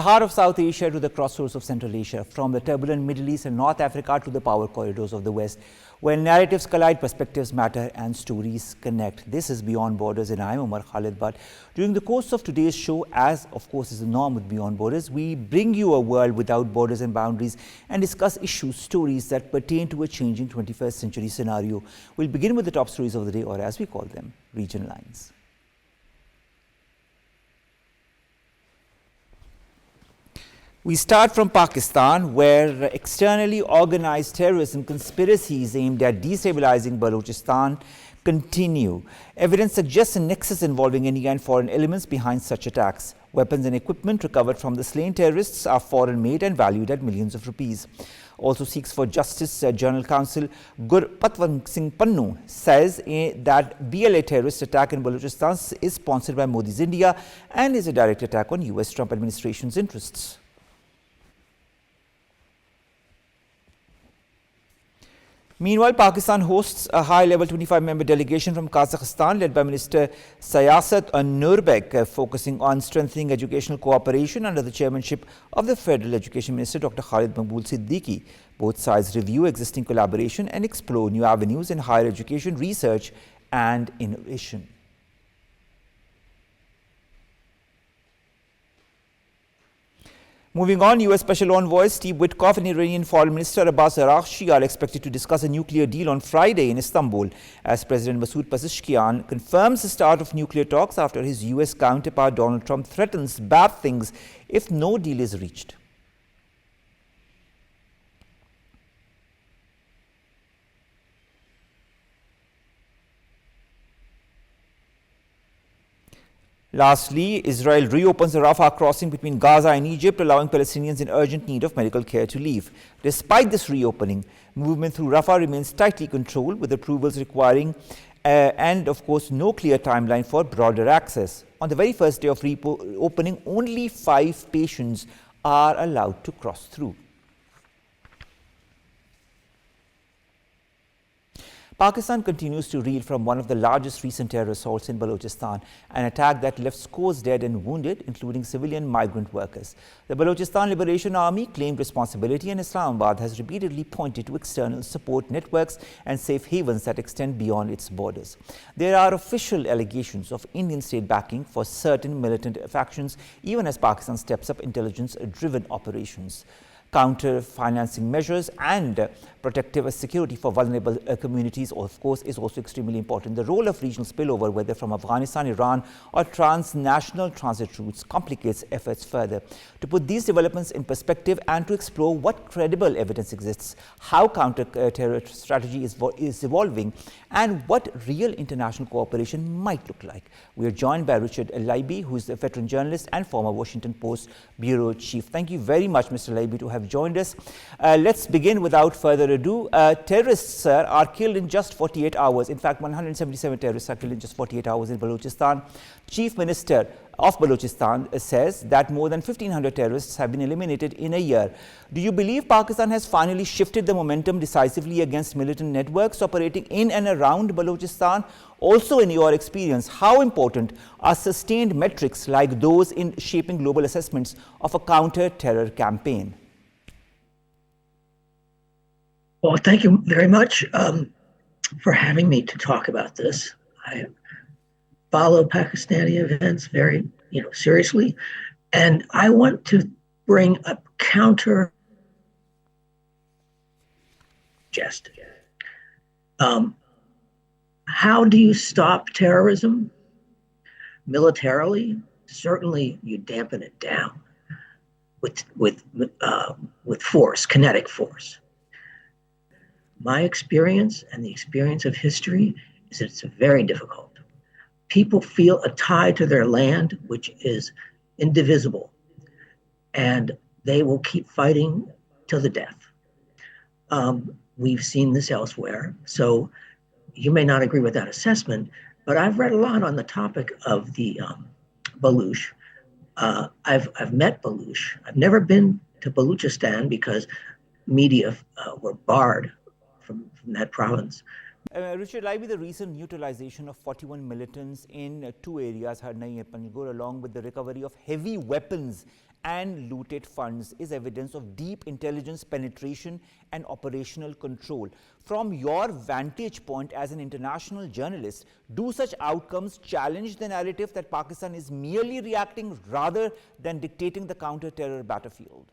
The heart of South Asia to the crossroads of Central Asia, from the turbulent Middle East and North Africa to the power corridors of the West, where narratives collide, perspectives matter and stories connect. This is Beyond Borders and I'm Omar Khalid. But during the course of today's show, as of course is the norm with Beyond Borders, we bring you a world without borders and boundaries and discuss issues, stories that pertain to a changing 21st century scenario. We'll begin with the top stories of the day, or as we call them, region lines. We start from Pakistan, where externally organized terrorism conspiracies aimed at destabilizing Balochistan continue. Evidence suggests a nexus involving India and foreign elements behind such attacks. Weapons and equipment recovered from the slain terrorists are foreign-made and valued at millions of rupees. Also seeks for justice, General Counsel Gurpatwant Singh Pannu says that BLA terrorist attack in Balochistan is sponsored by Modi's India and is a direct attack on US Trump administration's interests. Meanwhile, Pakistan hosts a high-level 25-member delegation from Kazakhstan led by Minister Sayasat Nurbek, focusing on strengthening educational cooperation under the chairmanship of the Federal Education Minister Dr. Khalid Maqbool Siddiqui. Both sides review existing collaboration and explore new avenues in higher education, research and innovation. Moving on, U.S. Special Envoy Steve Witkoff and Iranian Foreign Minister Abbas Araghchi are expected to discuss a nuclear deal on Friday in Istanbul, as President Masoud Pezeshkian confirms the start of nuclear talks after his U.S. counterpart Donald Trump threatens bad things if no deal is reached. Lastly, Israel reopens the Rafah crossing between Gaza and Egypt, allowing Palestinians in urgent need of medical care to leave. Despite this reopening, movement through Rafah remains tightly controlled, with approvals requiring and, of course, no clear timeline for broader access. On the very first day of reopening, only 5 patients are allowed to cross through. Pakistan continues to reel from one of the largest recent terror assaults in Balochistan, an attack that left scores dead and wounded, including civilian migrant workers. The Balochistan Liberation Army claimed responsibility, and Islamabad has repeatedly pointed to external support networks and safe havens that extend beyond its borders. There are official allegations of Indian state backing for certain militant factions, even as Pakistan steps up intelligence-driven operations. Counter-financing measures and protective security for vulnerable communities, of course, is also extremely important. The role of regional spillover, whether from Afghanistan, Iran or transnational transit routes, complicates efforts further. To put these developments in perspective and to explore what credible evidence exists, how counter-terror strategy is evolving, and what real international cooperation might look like, we are joined by Richard Leiby, who is a veteran journalist and former Washington Post bureau chief. Thank you very much, Mr. Leiby, to have joined us. Let's begin without further ado. Terrorists, sir, are killed in just 48 hours. In fact, 177 terrorists are killed in just 48 hours in Balochistan. Chief Minister of Balochistan says that more than 1,500 terrorists have been eliminated in a year. Do you believe Pakistan has finally shifted the momentum decisively against militant networks operating in and around Balochistan? Also, in your experience, how important are sustained metrics like those in shaping global assessments of a counter-terror campaign? Well, thank you very much for having me to talk about this. I follow Pakistani events very, seriously, and I want to bring a counter gesture. How do you stop terrorism? Militarily, certainly you dampen it down with force, kinetic force. My experience and the experience of history is that it's very difficult. People feel a tie to their land, which is indivisible, and they will keep fighting till the death. We've seen this elsewhere, so you may not agree with that assessment, but I've read a lot on the topic of the Baluch. I've met Baluch. I've never been to Balochistan because media were barred from that province. Richard Leiby, the recent neutralization of 41 militants in 2 areas, Harnai and Panjgur, along with the recovery of heavy weapons and looted funds is evidence of deep intelligence penetration and operational control. From your vantage point as an international journalist, do such outcomes challenge the narrative that Pakistan is merely reacting rather than dictating the counter-terror battlefield?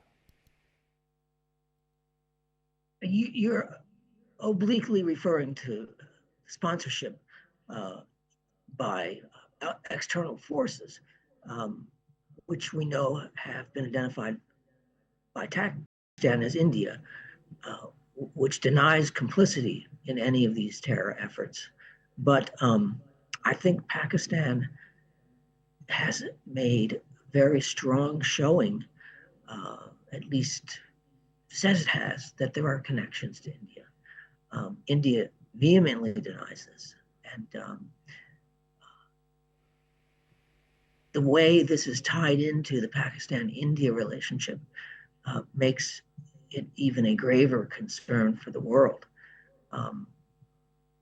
You're obliquely referring to sponsorship by external forces, which we know have been identified by Pakistan as India, which denies complicity in any of these terror efforts. But I think Pakistan has made very strong showing, at least says it has, that there are connections to India. India vehemently denies this. And the way this is tied into the Pakistan-India relationship makes it even a graver concern for the world.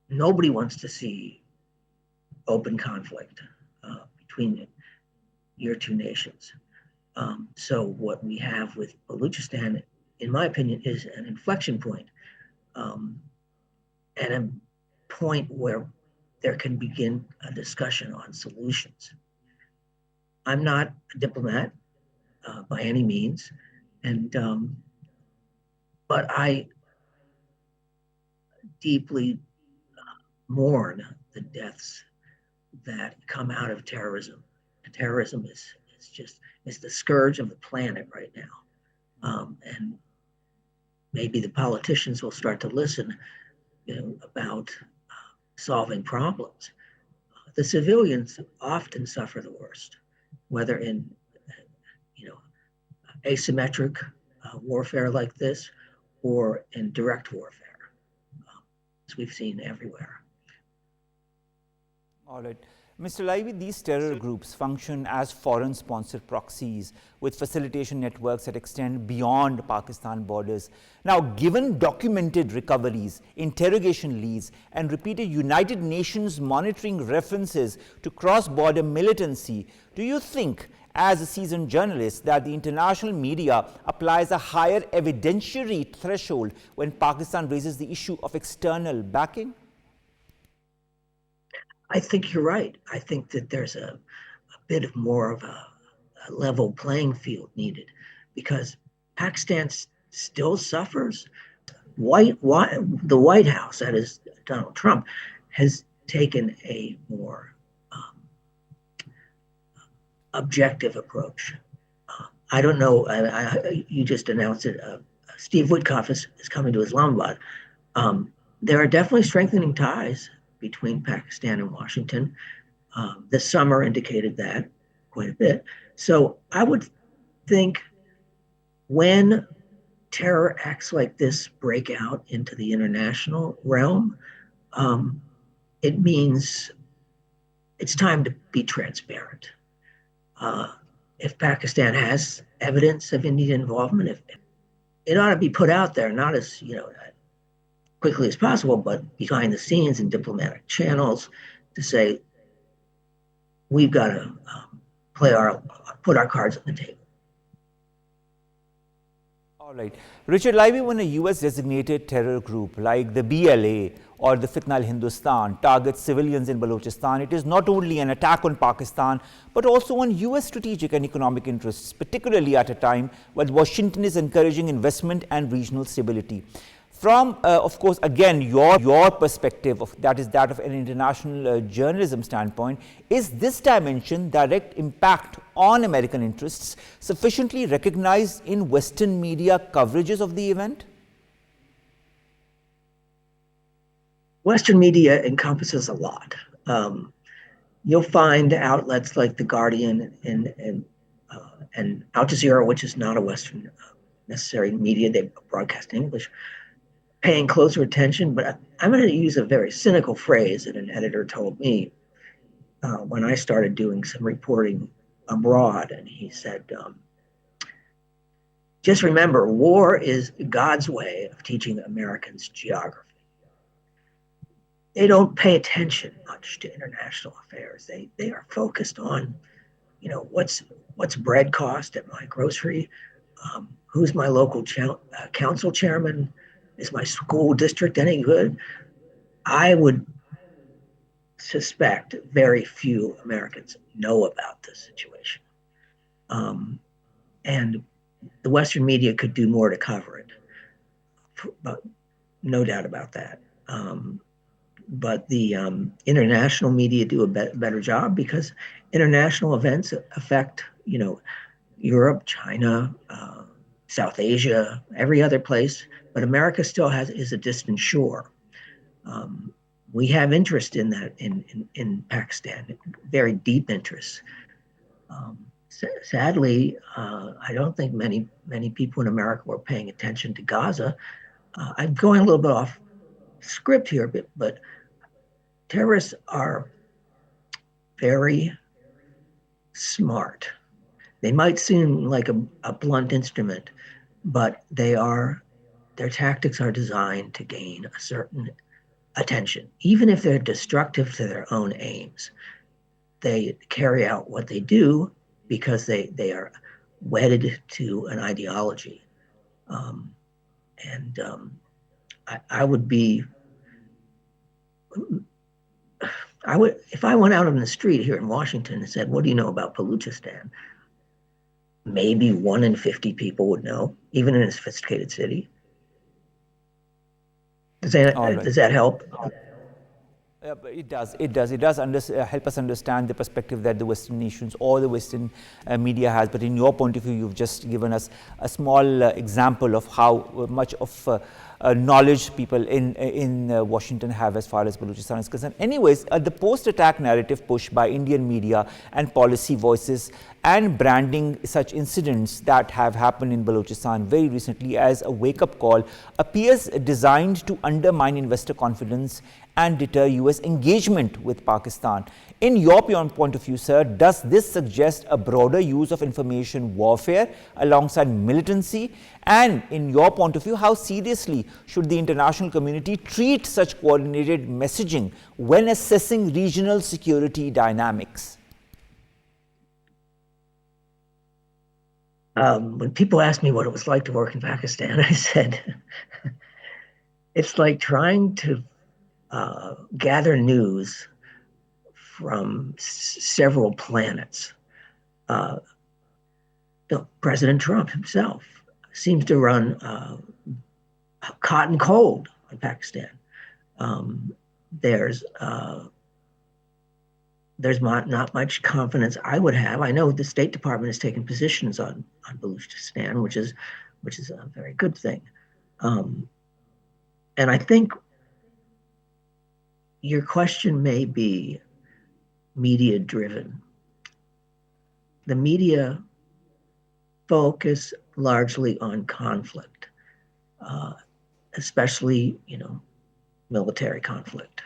Nobody wants to see open conflict between your two nations. So what we have with Balochistan, in my opinion, is an inflection point, and a point where there can begin a discussion on solutions. I'm not a diplomat by any means, and but I deeply mourn the deaths that come out of terrorism. Terrorism is the scourge of the planet right now, and maybe the politicians will start to listen, about solving problems. The civilians often suffer the worst, whether in asymmetric warfare like this or in direct warfare, as we've seen everywhere. All right. Mr. Leiby, these terror groups function as foreign-sponsored proxies with facilitation networks that extend beyond Pakistan borders. Now, given documented recoveries, interrogation leads, and repeated United Nations monitoring references to cross-border militancy, do you think, as a seasoned journalist, that the international media applies a higher evidentiary threshold when Pakistan raises the issue of external backing? I think you're right. I think that there's a bit of more of a level playing field needed, because Pakistan still suffers. The White House, that is Donald Trump, has taken a more objective approach. I don't know. You just announced it. Steve Witkoff is coming to Islamabad. There are definitely strengthening ties between Pakistan and Washington. This summer indicated that quite a bit. So I would think when terror acts like this break out into the international realm, it means it's time to be transparent. If Pakistan has evidence of Indian involvement, it ought to be put out there, not as quickly as possible, but behind the scenes in diplomatic channels, to say we've got to put our cards on the table. All right. Richard Leiby, when a US designated terror group like the BLA or the Fitna al-Hindustan targets civilians in Balochistan, it is not only an attack on Pakistan, but also on US strategic and economic interests, particularly at a time when Washington is encouraging investment and regional stability. From, of course, again, your perspective, that is that of an international journalism standpoint, is this dimension, direct impact on American interests, sufficiently recognized in Western media coverages of the event? Western media encompasses a lot. You'll find outlets like The Guardian and Al Jazeera, which is not a Western necessary media, they broadcast in English, paying closer attention. But I'm going to use a very cynical phrase that an editor told me when I started doing some reporting abroad. And he said, just remember, war is God's way of teaching Americans geography. They don't pay attention much to international affairs. They are focused on, what's bread cost at my grocery? Who's my local council chairman? Is my school district any good? I would suspect very few Americans know about this situation. And the Western media could do more to cover it, but no doubt about that. But the international media do a better job because international events affect, Europe, China, South Asia, every other place. But America still is a distant shore. We have interest in that in Pakistan, very deep interest. Sadly, I don't think many people in America were paying attention to Gaza. I'm going a little bit off script here, but terrorists are very smart. They might seem like a blunt instrument, but their tactics are designed to gain a certain attention. Even if they're destructive to their own aims, they carry out what they do because they are wedded to an ideology. If I went out on the street here in Washington and said, "What do you know about Baluchistan?" Maybe 1 in 50 people would know, even in a sophisticated city. Does that help? It does. It does. It does help us understand the perspective that the Western nations or the Western media has. But in your point of view, you've just given us a small example of how much of knowledge people in Washington have as far as Balochistan is concerned. Anyways, the post-attack narrative pushed by Indian media and policy voices and branding such incidents that have happened in Balochistan very recently as a wake-up call appears designed to undermine investor confidence and deter US engagement with Pakistan. In your point of view, sir, does this suggest a broader use of information warfare alongside militancy? And in your point of view, how seriously should the international community treat such coordinated messaging when assessing regional security dynamics? When people asked me what it was like to work in Pakistan, I said, it's like trying to gather news from several planets. President Trump himself seems to run hot and cold on Pakistan. There's not much confidence I would have. I know the State Department has taken positions on Baluchistan, which is a very good thing. And I think your question may be media driven. The media focus largely on conflict, especially, military conflict.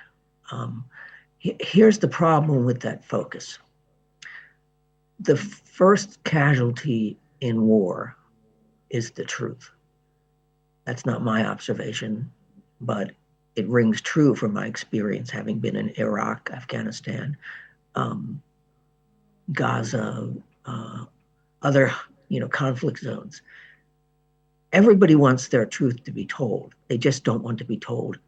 Here's the problem with that focus. The first casualty in war is the truth. That's not my observation, but it rings true from my experience having been in Iraq, Afghanistan, Gaza, other conflict zones. Everybody wants their truth to be told. They just don't want to be told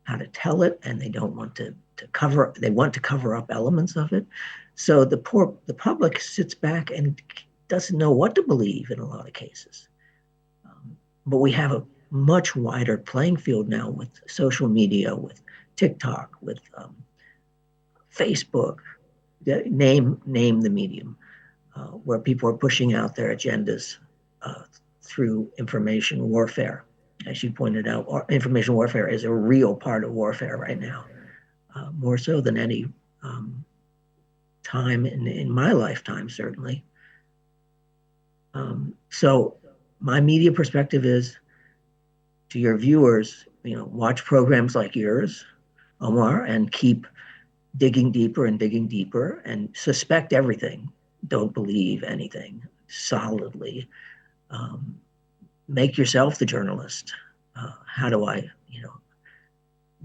how to tell it, and they don't want to cover. They want to cover up elements of it. So the public sits back and doesn't know what to believe in a lot of cases. But we have a much wider playing field now with social media, with TikTok, with Facebook. Name the medium, where people are pushing out their agendas through information warfare. As you pointed out, information warfare is a real part of warfare right now, more so than any time in my lifetime, certainly. So my media perspective is, to your viewers, watch programs like yours, Omar, and keep digging deeper and suspect everything. Don't believe anything solidly. Make yourself the journalist. How do I,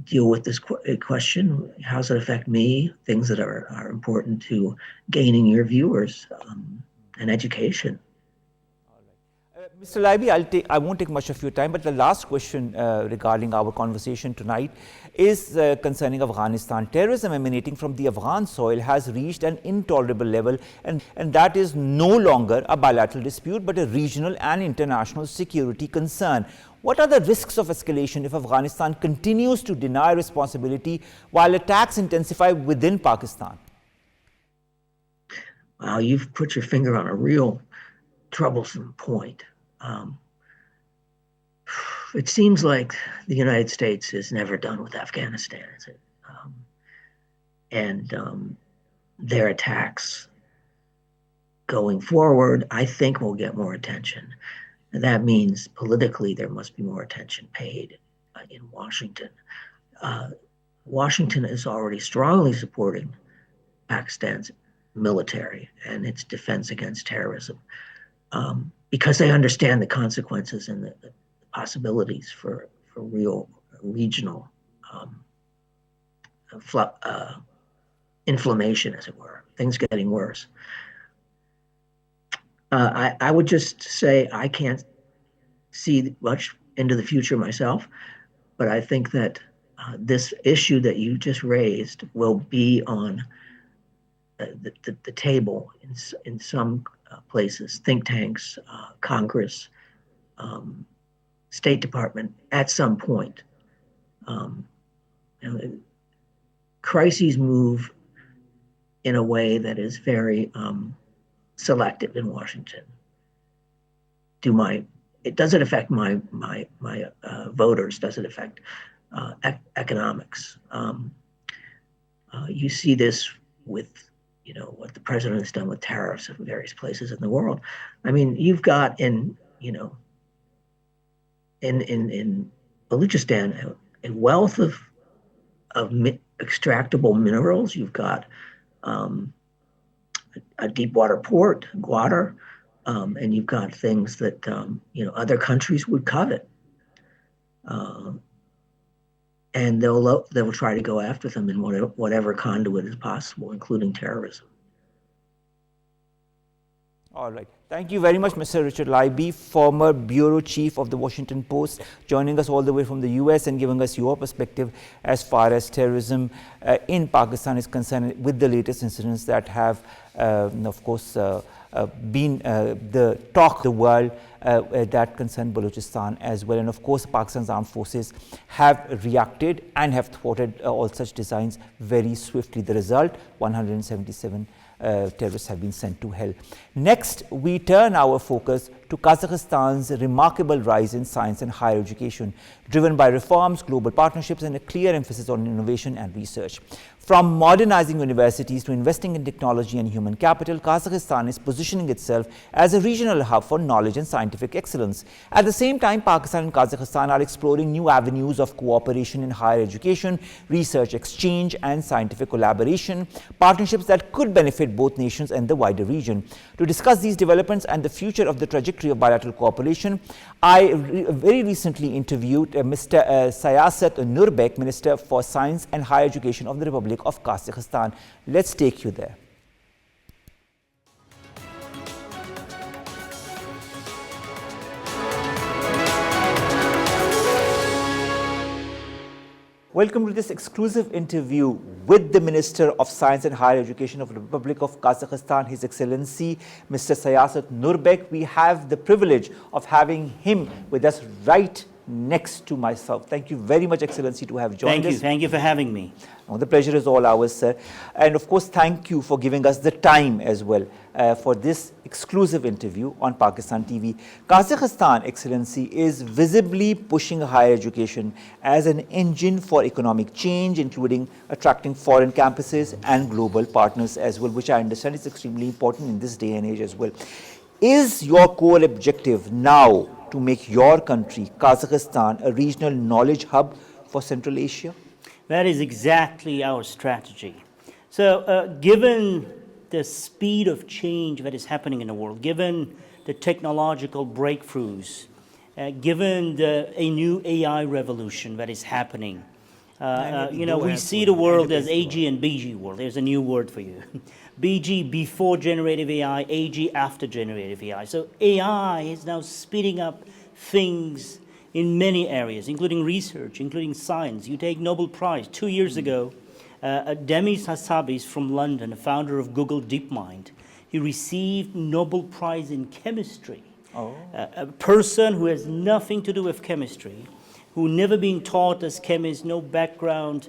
deal with this question. How does it affect me? Things that are important to gaining your viewers and education. Mr. Leiby, I won't take much of your time, but the last question regarding our conversation tonight is concerning Afghanistan. Terrorism emanating from the Afghan soil has reached an intolerable level, and that is no longer a bilateral dispute, but a regional and international security concern. What are the risks of escalation if Afghanistan continues to deny responsibility while attacks intensify within Pakistan? Wow, you've put your finger on a real troublesome point. It seems like the United States is never done with Afghanistan, is it? And their attacks going forward, I think, will get more attention. And that means politically there must be more attention paid in Washington. Washington is already strongly supporting Pakistan's military and its defense against terrorism. Because they understand the consequences and the possibilities for real regional inflammation, as it were, things getting worse. I would just say I can't see much into the future myself, but I think that this issue that you just raised will be on the table in some places, think tanks, Congress, State Department, at some point. Crises move in a way that is very selective in Washington. Does it affect my voters? Does it affect economics? You see this with what the president has done with tariffs in various places in the world. I mean, you've got in Balochistan a wealth of extractable minerals. You've got a deep water port, Gwadar, and you've got things that other countries would covet, and they'll try to go after them in whatever conduit is possible, including terrorism. All right. Thank you very much, Mr. Richard Leiby, former bureau chief of the Washington Post, joining us all the way from the US and giving us your perspective as far as terrorism in Pakistan is concerned, with the latest incidents that have, of course, been the talk of the world that concern Balochistan as well. And of course, Pakistan's armed forces have reacted and have thwarted all such designs very swiftly. The result, 177 terrorists have been sent to hell. Next, we turn our focus to Kazakhstan's remarkable rise in science and higher education, driven by reforms, global partnerships, and a clear emphasis on innovation and research. From modernizing universities to investing in technology and human capital, Kazakhstan is positioning itself as a regional hub for knowledge and scientific excellence. At the same time, Pakistan and Kazakhstan are exploring new avenues of cooperation in higher education, research exchange, and scientific collaboration, partnerships that could benefit both nations and the wider region. To discuss these developments and the future of the trajectory of bilateral cooperation, I very recently interviewed Mr. Sayasat Nurbek, Minister for Science and Higher Education of the Republic of Kazakhstan. Let's take you there. Welcome to this exclusive interview with the Minister of Science and Higher Education of the Republic of Kazakhstan, His Excellency Mr. Sayasat Nurbek. We have the privilege of having him with us right next to myself. Thank you very much, Excellency, to have joined us. Thank you for having me. Oh, the pleasure is all ours, sir. And of course, thank you for giving us the time as well for this exclusive interview on Pakistan TV. Kazakhstan, Excellency, is visibly pushing higher education as an engine for economic change, including attracting foreign campuses and global partners as well, which I understand is extremely important in this day and age as well. Is your core objective now to make your country, Kazakhstan, a regional knowledge hub for Central Asia? That is exactly our strategy. So given the speed of change that is happening in the world, given the technological breakthroughs, given a new AI revolution that is happening, We see the world as AG and BG world. There's a new word for you. BG, before generative AI, AG, after generative AI. So AI is now speeding up things in many areas, including research, including science. You take Nobel Prize. 2 years ago, Demis Hassabis from London, the founder of Google DeepMind, he received Nobel Prize in chemistry. A person who has nothing to do with chemistry, who never been taught as chemist, no background,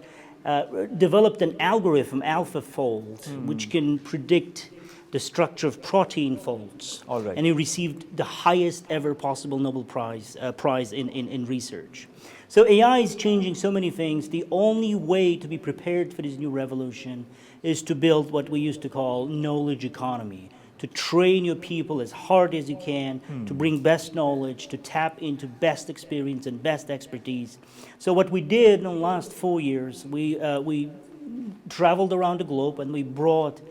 developed an algorithm, AlphaFold, which can predict the structure of protein folds. All right. And he received the highest ever possible Nobel Prize in research. So AI is changing so many things. The only way to be prepared for this new revolution is to build what we used to call knowledge economy, to train your people as hard as you can, to bring best knowledge, to tap into best experience and best expertise. So what we did in the last 4 years, we traveled around the globe and we brought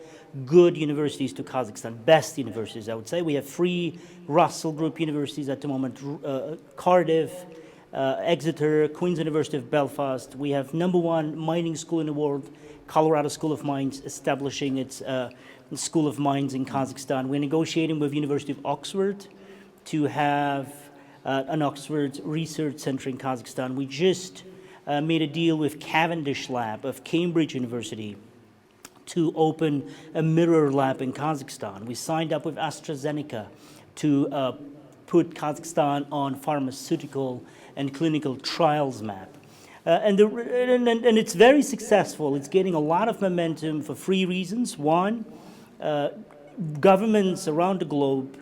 good universities to Kazakhstan, best universities, I would say. We have 3 Russell Group universities at the moment, Cardiff, Exeter, Queen's University of Belfast. We have #1 mining school in the world, Colorado School of Mines, establishing its School of Mines in Kazakhstan. We're negotiating with University of Oxford to have an Oxford Research Center in Kazakhstan. We just made a deal with Cavendish Lab of Cambridge University to open a mirror lab in Kazakhstan. We signed up with AstraZeneca to put Kazakhstan on pharmaceutical and clinical trials map. And it's very successful. It's getting a lot of momentum for 3 reasons. One, governments around the globe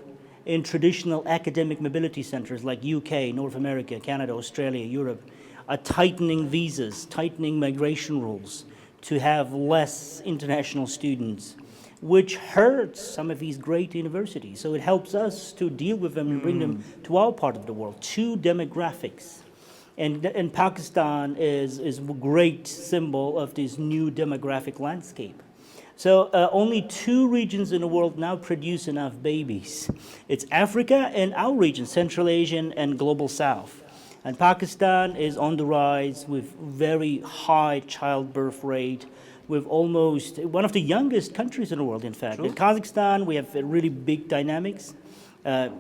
in traditional academic mobility centers like UK, North America, Canada, Australia, Europe, are tightening visas, tightening migration rules to have less international students, which hurts some of these great universities. So it helps us to deal with them and bring them to our part of the world. 2, demographics. And Pakistan is a great symbol of this new demographic landscape. So only 2 regions in the world now produce enough babies. It's Africa and our region, Central Asian and Global South. And Pakistan is on the rise with very high childbirth rate, with almost one of the youngest countries in the world, in fact. True. In Kazakhstan, we have really big dynamics.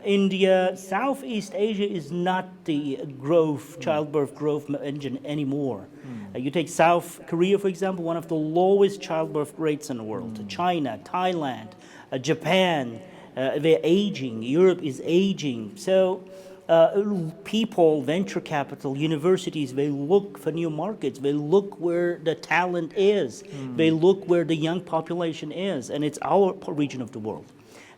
India, Southeast Asia is not the childbirth growth engine anymore. You take South Korea, for example, one of the lowest childbirth rates in the world. China, Thailand, Japan, they're aging. Europe is aging. So people, venture capital, universities, they look for new markets. They look where the talent is. They look where the young population is. And it's our region of the world.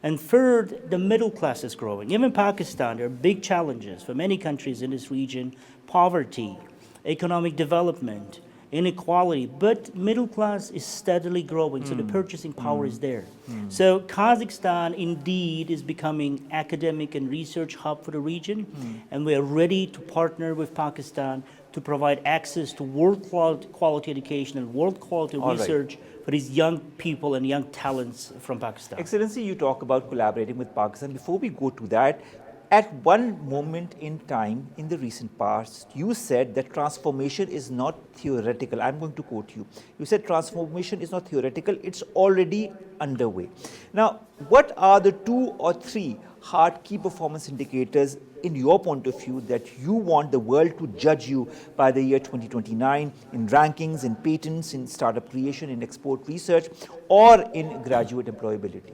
And third, the middle class is growing. Even in Pakistan, there are big challenges for many countries in this region: poverty, economic development, inequality. But middle class is steadily growing, so the purchasing power is there. So Kazakhstan indeed is becoming academic and research hub for the region, and we are ready to partner with Pakistan to provide access to world quality education and world quality research for these young people and young talents from Pakistan. Excellency, you talk about collaborating with Pakistan. Before we go to that, at one moment in time in the recent past, you said that transformation is not theoretical. I'm going to quote you. You said transformation is not theoretical, it's already underway. Now, what are the 2 or 3 hard key performance indicators in your point of view that you want the world to judge you by the year 2029 in rankings, in patents, in startup creation, in export research, or in graduate employability?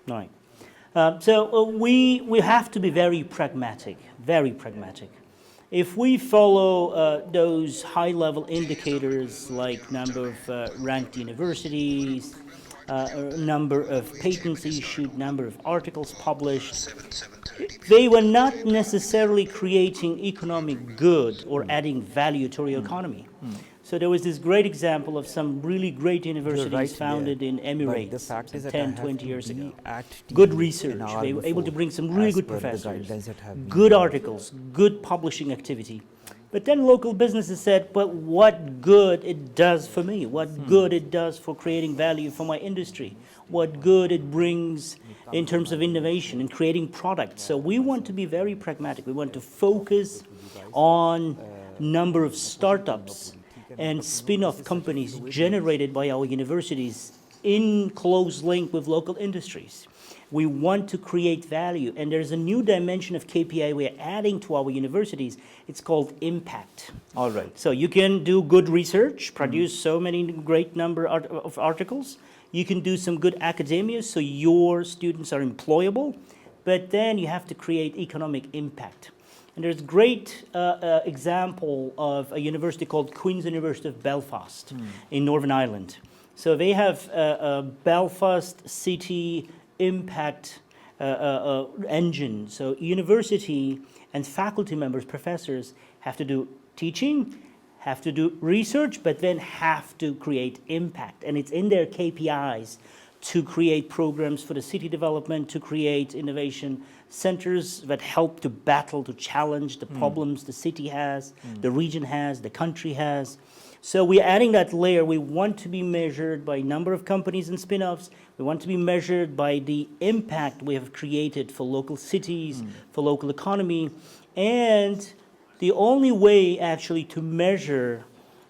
Right. So we have to be very pragmatic, very pragmatic. If we follow those high-level indicators like number of ranked universities, number of patents issued, number of articles published, they were not necessarily creating economic good or adding value to our economy. So there was this great example of some really great universities founded in Emirates 10, 20 years ago. Good research. They were able to bring some really good professors, good articles, good publishing activity. But then local businesses said, but what good it does for me, what good it does for creating value for my industry, what good it brings in terms of innovation and creating products. So we want to be very pragmatic. We want to focus on number of startups and spin-off companies generated by our universities in close link with local industries. We want to create value, and there's a new dimension of KPI we're adding to our universities. It's called impact. All right. So you can do good research, produce so many great number of articles. You can do some good academia, so your students are employable, but then you have to create economic impact. And there's a great example of a university called Queen's University of Belfast in Northern Ireland. So they have a Belfast City impact engine. So university and faculty members, professors, have to do teaching, have to do research, but then have to create impact. And it's in their KPIs to create programs for the city development, to create innovation centers that help to battle, to challenge the problems the city has, the region has, the country has. So we're adding that layer. We want to be measured by number of companies and spin-offs. We want to be measured by the impact we have created for local cities, for local economy. And the only way actually to measure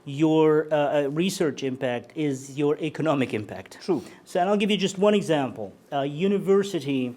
your research impact is your economic impact. True. So and I'll give you just one example. A university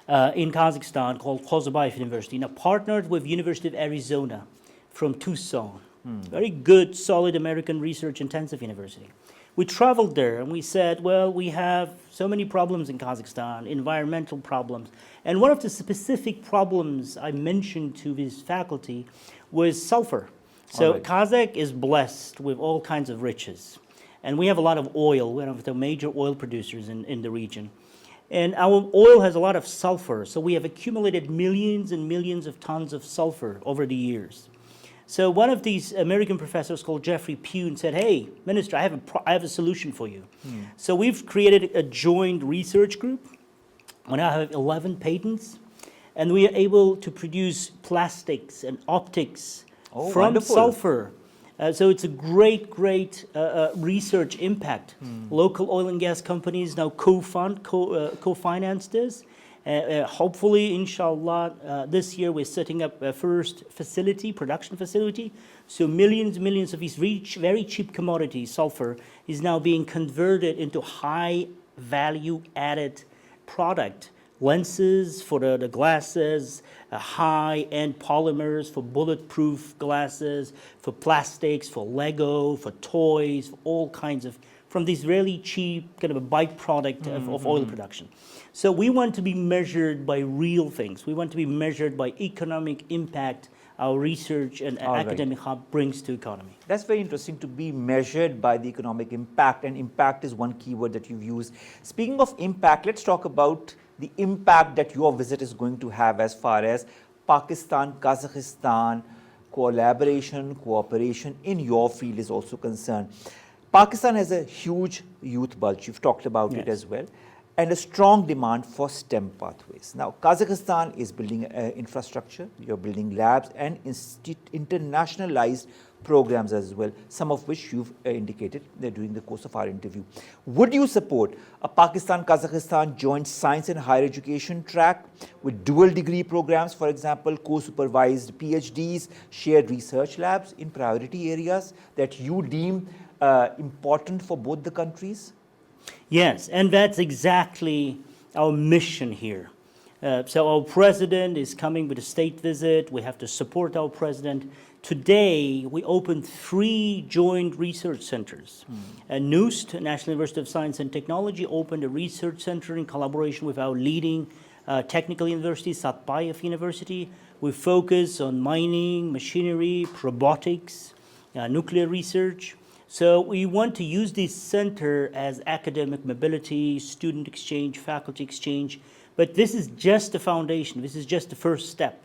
in Kazakhstan called Nazarbayev University, now partnered with University of Arizona from Tucson. Very good, solid American research-intensive university. We traveled there and we said, well, we have so many problems in Kazakhstan, environmental problems. And one of the specific problems I mentioned to this faculty was sulfur. So Kazakh is blessed with all kinds of riches. And we have a lot of oil. We're one of the major oil producers in the region. And our oil has a lot of sulfur. So we have accumulated millions and millions of tons of sulfur over the years. So one of these American professors called Jeffrey Pune said, hey, Minister, I have a solution for you. So we've created a joint research group. We now have 11 patents, and we are able to produce plastics and optics from sulfur. So it's a great research impact. Local oil and gas companies now co-finance this. Hopefully, inshallah, this year we're setting up a first facility, production facility. So millions of these very cheap commodities, sulfur, is now being converted into high value added product. Lenses for the glasses, high-end polymers for bulletproof glasses, for plastics, for Lego, for toys, for all kinds of, from these really cheap kind of a byproduct of oil production. So we want to be measured by real things. We want to be measured by economic impact our research and academic hub brings to economy. That's very interesting, to be measured by the economic impact, and impact is one keyword that you've used. Speaking of impact, let's talk about the impact that your visit is going to have as far as Pakistan, Kazakhstan, collaboration, cooperation in your field is also concerned. Pakistan has a huge youth bulge, you've talked about it as well, and a strong demand for STEM pathways. Now, Kazakhstan is building infrastructure, you're building labs and internationalized programs as well, some of which you've indicated during the course of our interview. Would you support a Pakistan-Kazakhstan joint science and higher education track with dual degree programs, for example, co-supervised PhDs, shared research labs in priority areas that you deem important for both the countries? Yes, and that's exactly our mission here. So our president is coming with a state visit. We have to support our president. Today, we opened 3 joint research centers. NUST, National University of Science and Technology, opened a research center in collaboration with our leading technical university, Satbayev University. We focus on mining, machinery, robotics, nuclear research. So we want to use this center as academic mobility, student exchange, faculty exchange. But this is just the foundation. This is just the first step.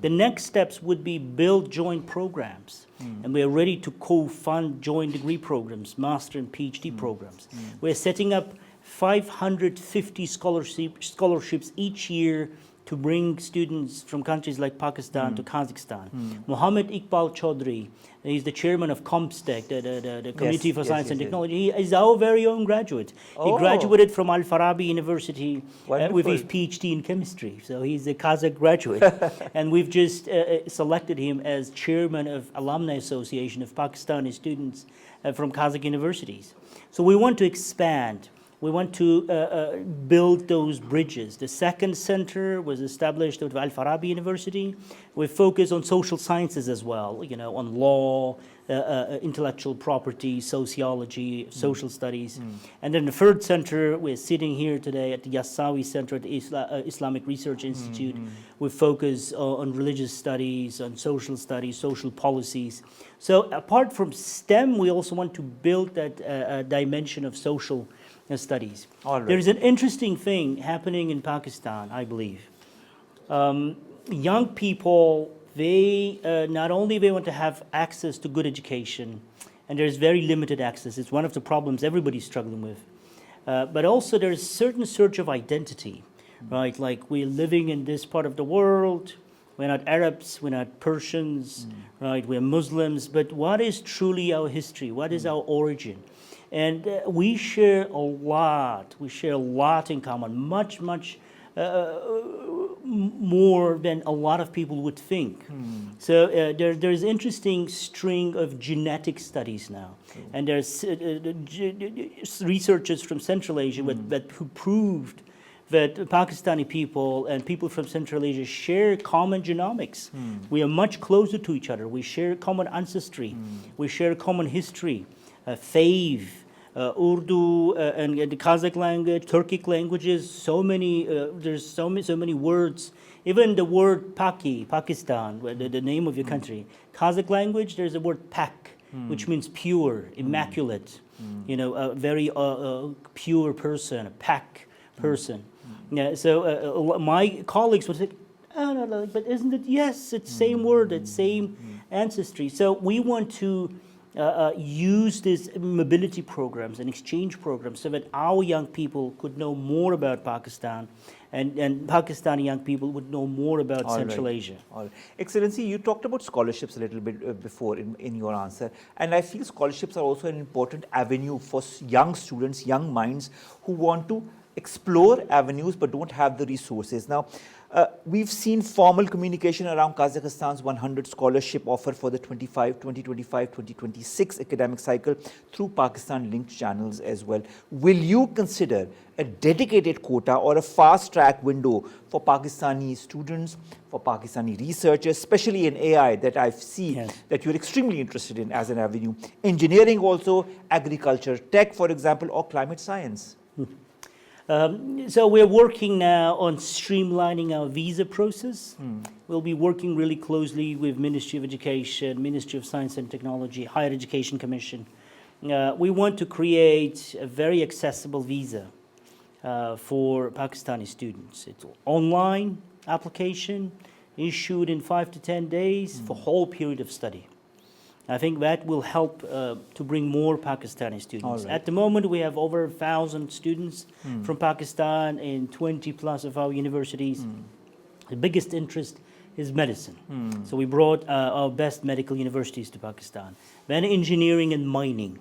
The next steps would be build joint programs. And we are ready to co-fund joint degree programs, master and PhD programs. We're setting up 550 scholarships each year to bring students from countries like Pakistan to Kazakhstan. Mohammed Iqbal Chaudhry, he's the chairman of COMSTEC, the Community for Science and Technology. He is our very own graduate. He graduated from Al-Farabi University with his PhD in chemistry. So he's a Kazakh graduate. And we've just selected him as chairman of Alumni Association of Pakistani students from Kazakh universities. So we want to expand. We want to build those bridges. The second center was established at Al-Farabi University. We focus on social sciences as well, on law, intellectual property, sociology, social studies. And then the third center, we're sitting here today at the Yassawi Center at the Islamic Research Institute. We focus on religious studies, on social studies, social policies. So apart from STEM, we also want to build that dimension of social studies. All right. There's an interesting thing happening in Pakistan, I believe. Young people, they not only they want to have access to good education, and there's very limited access. It's one of the problems everybody's struggling with. But also there's certain search of identity, right? Like we're living in this part of the world. We're not Arabs, we're not Persians, right? We're Muslims. But what is truly our history? What is our origin? And we share a lot. We share a lot in common, much more than a lot of people would think. So there's interesting string of genetic studies now. And there's researchers from Central Asia who proved that Pakistani people and people from Central Asia share common genomics. We are much closer to each other. We share common ancestry. We share common history. Faith, Urdu, and the Kazakh language, Turkic languages, there's so many words. Even the word Pakistan, the name of your country. Kazakh language, there's a word Pak, which means pure, immaculate, a very pure person, a Pak person. Yeah, so my colleagues would say, oh, no, but isn't it? Yes, it's same word, it's same ancestry. So we want to use these mobility programs and exchange programs so that our young people could know more about Pakistan and Pakistani young people would know more about Central Asia. All right. Excellency, you talked about scholarships a little bit before in your answer, and I feel scholarships are also an important avenue for young students, young minds who want to explore avenues but don't have the resources. Now, we've seen formal communication around Kazakhstan's 100 scholarship offer for the 2025-2026 academic cycle through Pakistan-linked channels as well. Will you consider a dedicated quota or a fast-track window for Pakistani students, for Pakistani researchers, especially in AI that I see that you're extremely interested in as an avenue? Engineering also, agriculture, tech, for example, or climate science? So we're working now on streamlining our visa process. We'll be working really closely with Ministry of Education, Ministry of Science and Technology, Higher Education Commission. We want to create a very accessible visa for Pakistani students. It's online application, issued in 5 to 10 days for whole period of study. I think that will help to bring more Pakistani students. At the moment, we have over 1,000 students from Pakistan in 20 plus of our universities. The biggest interest is medicine. So we brought our best medical universities to Pakistan. Then engineering and mining.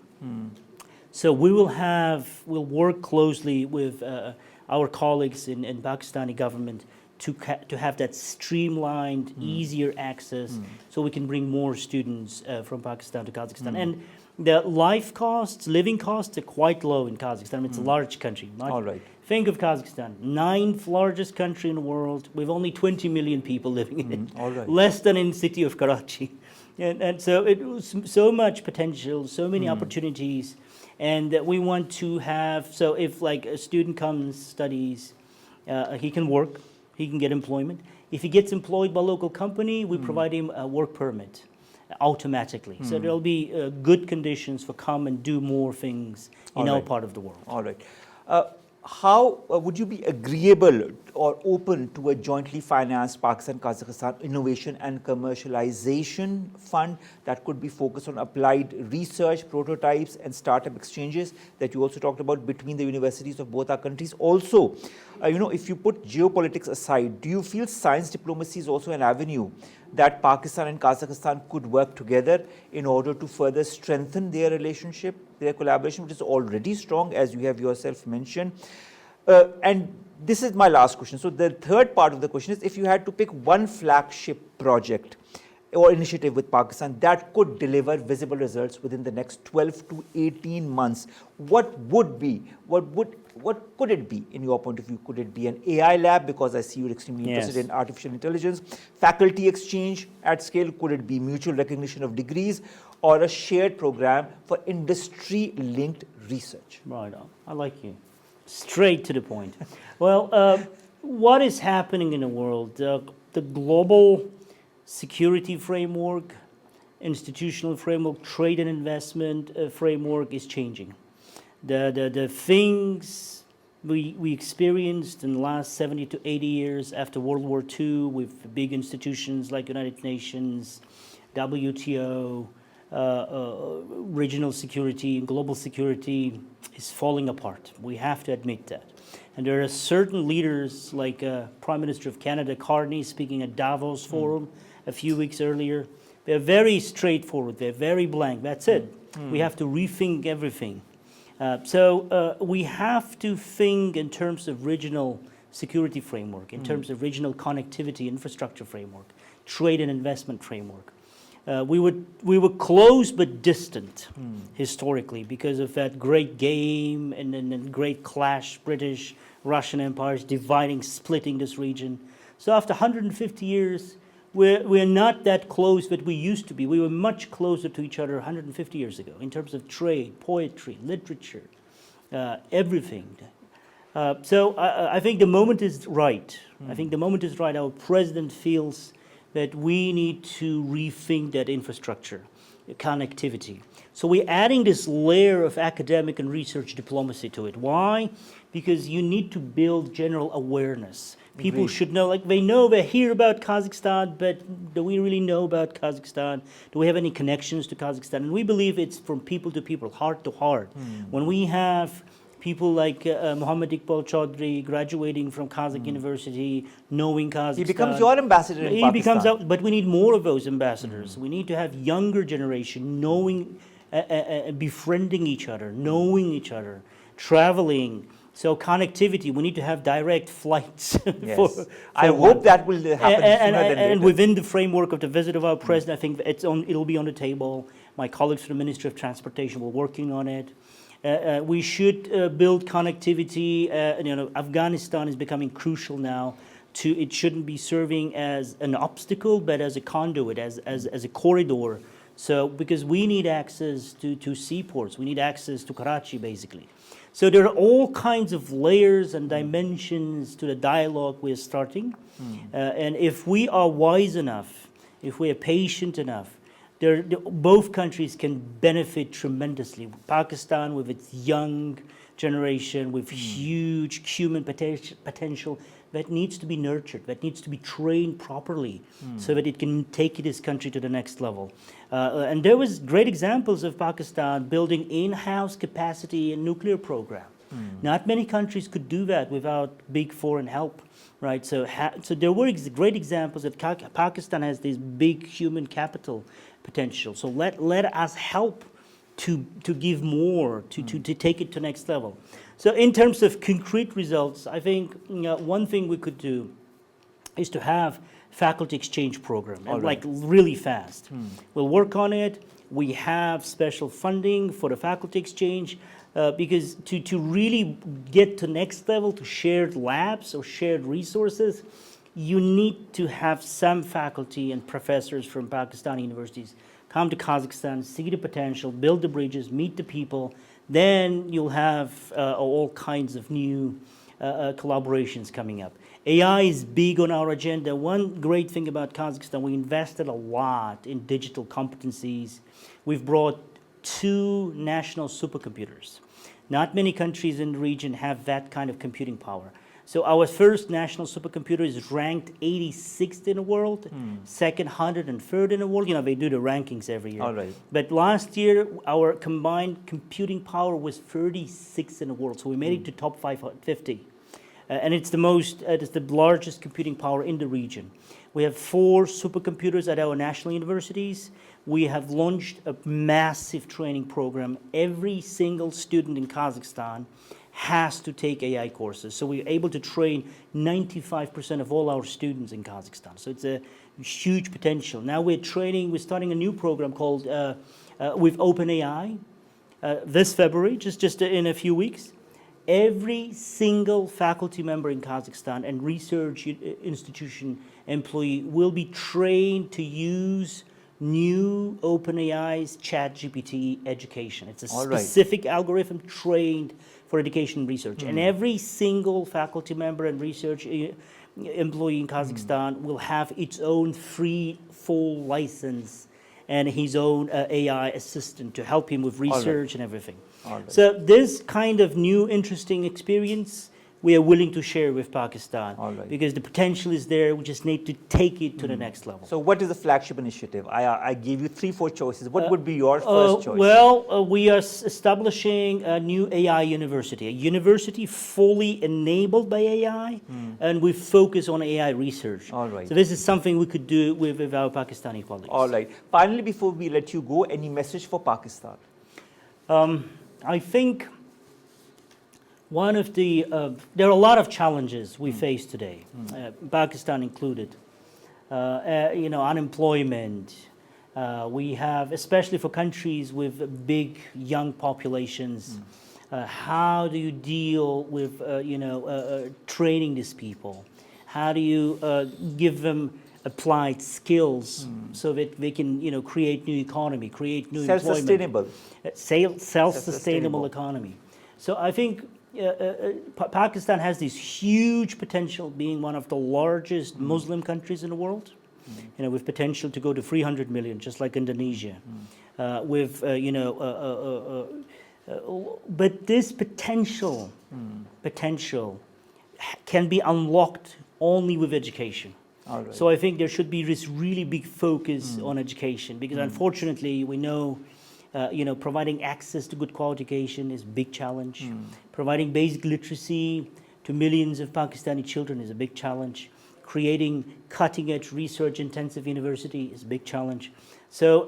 So we'll work closely with our colleagues in Pakistani government to have that streamlined, easier access so we can bring more students from Pakistan to Kazakhstan. And the living costs are quite low in Kazakhstan. It's a large country. All right. Think of Kazakhstan, 9th largest country in the world with only 20 million people living in it. All right. Less than in the city of Karachi. And so it was so much potential, so many opportunities. And we want to have, so if like a student comes, studies, he can work. He can get employment. If he gets employed by a local company, we provide him a work permit automatically. So there'll be good conditions for come and do more things in our part of the world. All right. How would you be agreeable or open to a jointly financed Pakistan-Kazakhstan Innovation and Commercialization Fund that could be focused on applied research, prototypes and startup exchanges that you also talked about between the universities of both our countries. Also, if you put geopolitics aside, do you feel science diplomacy is also an avenue that Pakistan and Kazakhstan could work together in order to further strengthen their relationship, their collaboration, which is already strong, as you have yourself mentioned? And this is my last question. So the third part of the question is, if you had to pick one flagship project or initiative with Pakistan that could deliver visible results within the next 12 to 18 months, what could it be in your point of view? Could it be an AI lab, because I see you're extremely interested in artificial intelligence, faculty exchange at scale? Could it be mutual recognition of degrees, or a shared program for industry-linked research? Right on. I like you. Straight to the point. Well, what is happening in the world? The global security framework, institutional framework, trade and investment framework is changing. The things we experienced in the last 70 to 80 years after World War II with big institutions like United Nations, WTO, regional security, global security is falling apart. We have to admit that. And there are certain leaders like Prime Minister of Canada, Carney, speaking at Davos Forum a few weeks earlier. They're very straightforward. They're very blank. That's it. We have to rethink everything. So we have to think in terms of regional security framework, in terms of regional connectivity infrastructure framework, trade and investment framework. We were close but distant historically because of that great game and great clash, British, Russian empires dividing, splitting this region. So after 150 years, we're not that close that we used to be. We were much closer to each other 150 years ago in terms of trade, poetry, literature, everything. So I think the moment is right. I think the moment is right. Our president feels that we need to rethink that infrastructure, connectivity. So we're adding this layer of academic and research diplomacy to it. Why? Because you need to build general awareness. People should know, like they hear about Kazakhstan, but do we really know about Kazakhstan? Do we have any connections to Kazakhstan? And we believe it's from people to people, heart to heart. When we have people like Muhammad Iqbal Chaudhry graduating from Kazakh University, knowing Kazakhstan. He becomes your ambassador in Pakistan. But we need more of those ambassadors. We need to have younger generation knowing, befriending each other, knowing each other, traveling. So connectivity, we need to have direct flights. Yes. I hope that will happen sooner than later. And within the framework of the visit of our president, I think it'll be on the table. My colleagues from the Ministry of Transportation were working on it. We should build connectivity. Afghanistan is becoming crucial now. It shouldn't be serving as an obstacle, but as a conduit, as a corridor. So because we need access to seaports, we need access to Karachi, basically. So there are all kinds of layers and dimensions to the dialogue we're starting. And if we are wise enough, if we are patient enough, both countries can benefit tremendously. Pakistan with its young generation, with huge human potential that needs to be nurtured, that needs to be trained properly so that it can take this country to the next level. And there was great examples of Pakistan building in-house capacity in nuclear program. Not many countries could do that without big foreign help, right? So there were great examples that Pakistan has this big human capital potential. So let us help to give more, to take it to next level. So in terms of concrete results, I think one thing we could do is to have faculty exchange program, like really fast. We'll work on it. We have special funding for the faculty exchange because to really get to next level, to shared labs or shared resources, you need to have some faculty and professors from Pakistani universities come to Kazakhstan, see the potential, build the bridges, meet the people. Then you'll have all kinds of new collaborations coming up. AI is big on our agenda. One great thing about Kazakhstan, we invested a lot in digital competencies. We've brought 2 national supercomputers. Not many countries in the region have that kind of computing power. So our first national supercomputer is ranked 86th in the world, second 103rd in the world. You know, they do the rankings every year. All right. But last year, our combined computing power was 36th in the world. So we made it to top 550. And it's the largest computing power in the region. We have 4 supercomputers at our national universities. We have launched a massive training program. Every single student in Kazakhstan has to take AI courses. So we're able to train 95% of all our students in Kazakhstan. So it's a huge potential. Now we're starting a new program called with OpenAI this February, just in a few weeks. Every single faculty member in Kazakhstan and research institution employee will be trained to use new OpenAI's ChatGPT education. It's a specific algorithm trained for education and research. And every single faculty member and research employee in Kazakhstan will have its own free full license and his own AI assistant to help him with research and everything. So this kind of new interesting experience we are willing to share with Pakistan because the potential is there. We just need to take it to the next level. So what is the flagship initiative? I gave you 3-4 choices. What would be your first choice? Well, we are establishing a new AI university, a university fully enabled by AI, and we focus on AI research. All right. So this is something we could do with our Pakistani colleagues. All right. Finally, before we let you go, any message for Pakistan? I think one of the, there are a lot of challenges we face today, Pakistan included. You know, unemployment. We have, especially for countries with big young populations, how do you deal with, training these people? How do you give them applied skills so that they can, create new economy, create new Self-sustainable. Self-sustainable economy. So I think Pakistan has this huge potential, being one of the largest Muslim countries in the world, with potential to go to 300 million, just like Indonesia. But this potential can be unlocked only with education. So I think there should be this really big focus on education, because unfortunately we know providing access to good quality education is a big challenge. Providing basic literacy to millions of Pakistani children is a big challenge. Creating cutting-edge research-intensive university is a big challenge. So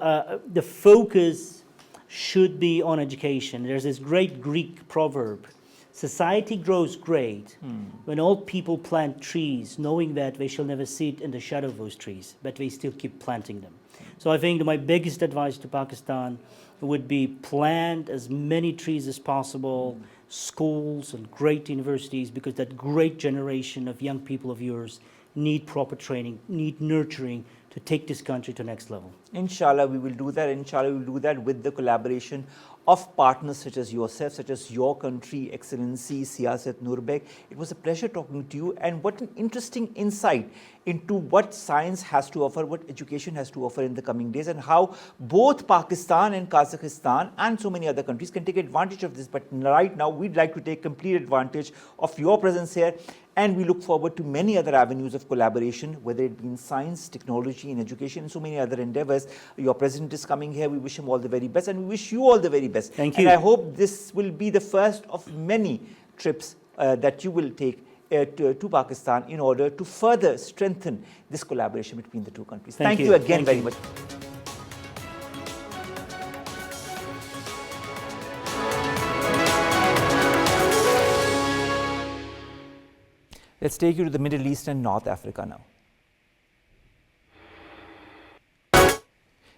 the focus should be on education. There's this great Greek proverb: society grows great when old people plant trees, knowing that they shall never sit in the shadow of those trees, but they still keep planting them. So I think my biggest advice to Pakistan would be plant as many trees as possible, schools and great universities, because that great generation of young people of yours need proper training, need nurturing to take this country to the next level. Inshallah, we will do that. Inshallah, we will do that with the collaboration of partners such as yourself, such as your country, Excellency Sayasat Nurbek. It was a pleasure talking to you, and what an interesting insight into what science has to offer, what education has to offer in the coming days, and how both Pakistan and Kazakhstan and so many other countries can take advantage of this. But right now, we'd like to take complete advantage of your presence here, and we look forward to many other avenues of collaboration, whether it be in science, technology, and education, and so many other endeavors. Your president is coming here. We wish him all the very best, and we wish you all the very best. Thank you. And I hope this will be the first of many trips that you will take to Pakistan in order to further strengthen this collaboration between the two countries. Thank you again very much. Let's take you to the Middle East and North Africa now.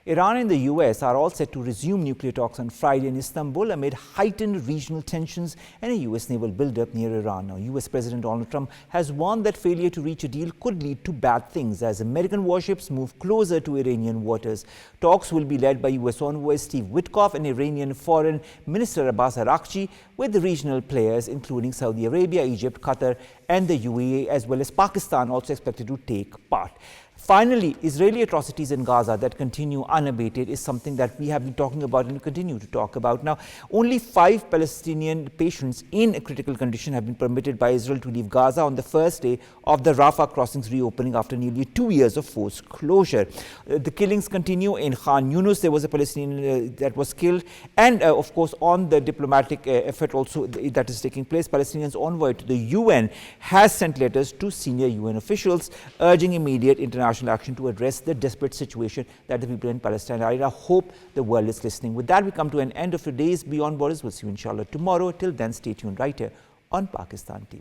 Iran and the US are all set to resume nuclear talks on Friday in Istanbul amid heightened regional tensions and a US naval buildup near Iran. Now, US President Donald Trump has warned that failure to reach a deal could lead to bad things as American warships move closer to Iranian waters. Talks will be led by US envoy Steve Witkoff and Iranian Foreign Minister Abbas Araghchi, with the regional players including Saudi Arabia, Egypt, Qatar and the UAE, as well as Pakistan, also expected to take part. Finally, Israeli atrocities in Gaza that continue unabated is something that we have been talking about and continue to talk about. Now, only 5 Palestinian patients in a critical condition have been permitted by Israel to leave Gaza on the first day of the Rafah crossings reopening after nearly 2 years of forced closure. The killings continue in Khan Yunus. There was a Palestinian that was killed, and of course on the diplomatic effort also that is taking place, Palestinians' envoy to the UN has sent letters to senior UN officials urging immediate international action to address the desperate situation that the people in Palestine are in. I hope the world is listening. With that, we come to an end of today's Beyond Borders. We'll see you inshallah tomorrow. Till then, stay tuned right here on Pakistan TV.